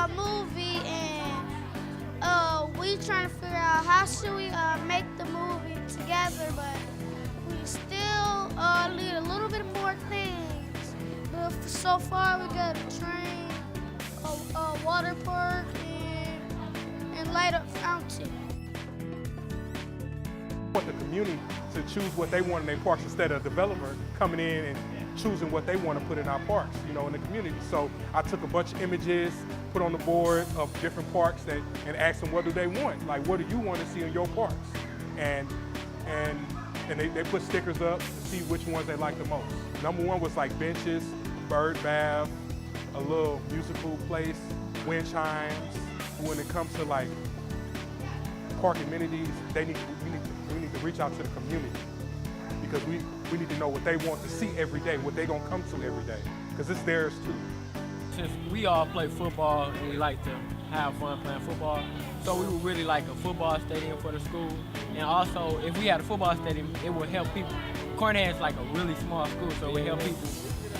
a movie, and we trying to figure out how should we make the movie together, but we still need a little bit more things. But so far, we got a train, a water park, and light up fountain. I want the community to choose what they want in their parks instead of a developer coming in and choosing what they want to put in our parks, you know, in the community. So I took a bunch of images, put on the board of different parks and asked them what do they want, like what do you want to see in your parks? And they put stickers up to see which ones they like the most. Number one was like benches, bird bath, a little musical place, wind chimes. When it comes to like park amenities, we need to reach out to the community because we need to know what they want to see every day, what they're gonna come to every day, because it's theirs too. Since we all play football and we like to have fun playing football, so we would really like a football stadium for the school. And also, if we had a football stadium, it would help people. Cornhead's like a really small school, so it would help people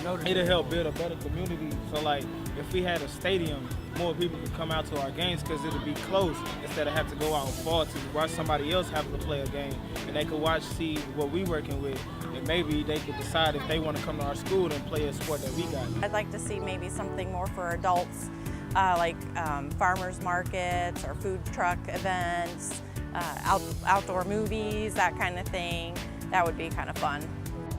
notice. It'll help build a better community. So like, if we had a stadium, more people could come out to our games because it'll be close instead of have to go out far to watch somebody else having to play a game. And they could see what we working with, and maybe they could decide if they want to come to our school and play a sport that we got. I'd like to see maybe something more for adults, like farmers markets or food truck events, outdoor movies, that kind of thing. That would be kind of fun.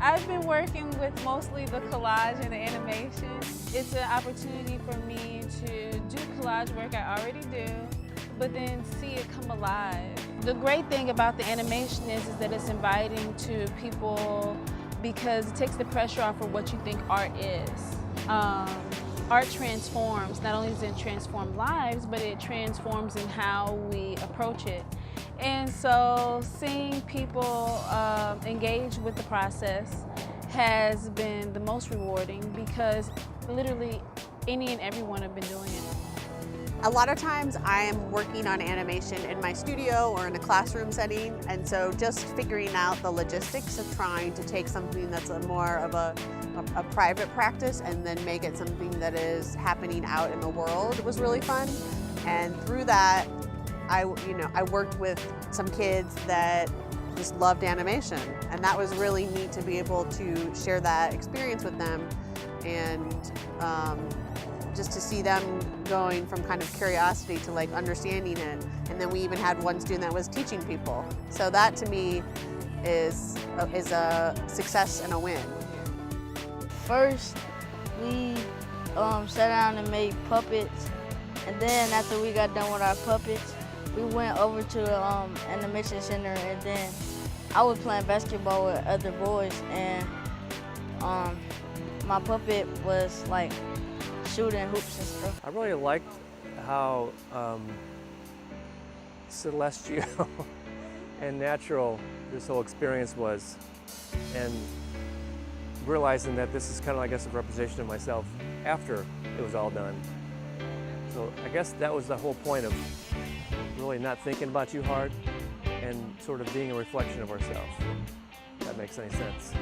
I've been working with mostly the collage and the animation. It's an opportunity for me to do collage work I already do, but then see it come alive. The great thing about the animation is that it's inviting to people because it takes the pressure off of what you think art is. Art transforms. Not only does it transform lives, but it transforms in how we approach it. And so seeing people engage with the process has been the most rewarding because literally any and everyone have been doing it. A lot of times I am working on animation in my studio or in a classroom setting, and so just figuring out the logistics of trying to take something that's more of a private practice and then make it something that is happening out in the world was really fun. And through that, I worked with some kids that just loved animation, and that was really neat to be able to share that experience with them, and just to see them going from kind of curiosity to like understanding it. And then we even had one student that was teaching people. So that to me is a success and a win. First, we sat down and made puppets, and then after we got done with our puppets, we went over to the animation center, and then I was playing basketball with other boys, and my puppet was like shooting hoops and stuff. I really liked how celestial and natural this whole experience was, and realizing that this is kind of, I guess, a representation of myself after it was all done. So I guess that was the whole point of really not thinking about too hard and sort of being a reflection of ourselves, if that makes any sense.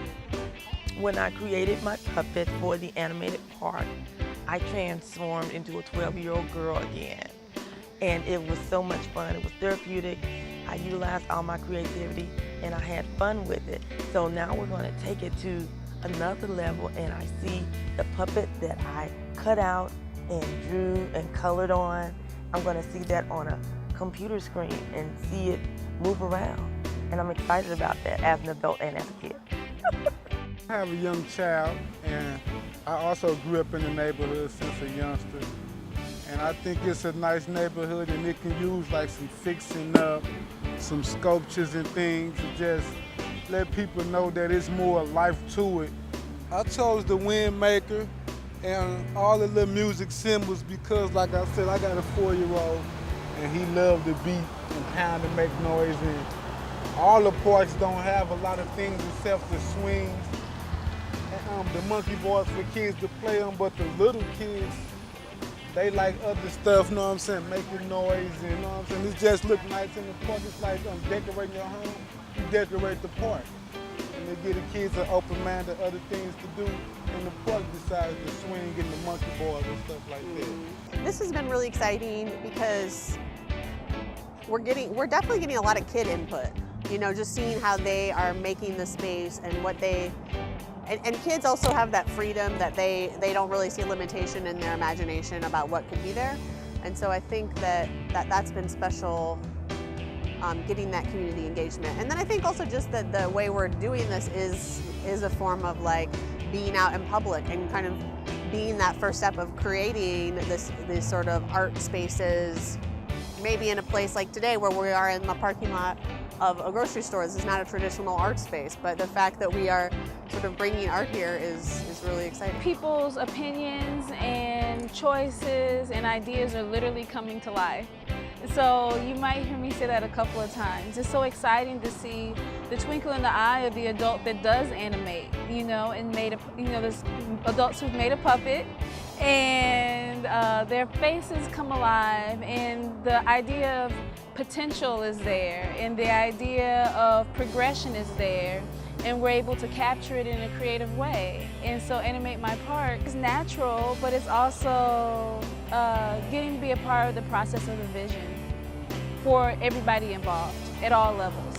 When I created my puppet for the animated part, I transformed into a 12-year-old girl again. And it was so much fun. It was therapeutic. I utilized all my creativity and I had fun with it. So now we're going to take it to another level, and I see the puppet that I cut out and drew and colored on. I'm going to see that on a computer screen and see it move around. And I'm excited about that as an adult and as a kid. I have a young child, and I also grew up in the neighborhood since a youngster. And I think it's a nice neighborhood, and it can use like some fixing up, some sculptures and things to just let people know that it's more life to it. I chose the wind maker and all the little music symbols because, like I said, I got a 4-year-old, and he loved the beat and pound and make noise. And all the parks don't have a lot of things except the swings and the monkey bars for kids to play on, but the little kids, they like other stuff, you know what I'm saying, making noise, and you know what I'm saying, it just look nice in the park. It's like decorating your home, you decorate the park. You and to give the kids an open mind to other things to do in the park besides the swing and the monkey bars and stuff like that. This has been really exciting because we're definitely getting a lot of kid input. You know, just seeing how they are making the space and what they, and kids also have that freedom that they don't really see a limitation in their imagination about what could be there. And so I think that's been special, getting that community engagement. And then I think also just that the way we're doing this is a form of like being out in public and kind of being that first step of creating these sort of art spaces, maybe in a place like today where we are in the parking lot of a grocery store. This is not a traditional art space, but the fact that we are sort of bringing art here is really exciting. People's opinions and choices and ideas are literally coming to life. So you might hear me say that a couple of times. It's so exciting to see the twinkle in the eye of the adult that does animate, you know, and there's adults who've made a puppet and their faces come alive and the idea of potential is there and the idea of progression is there, and we're able to capture it in a creative way. And so Animate My Park is natural, but it's also getting to be a part of the process of the vision for everybody involved at all levels.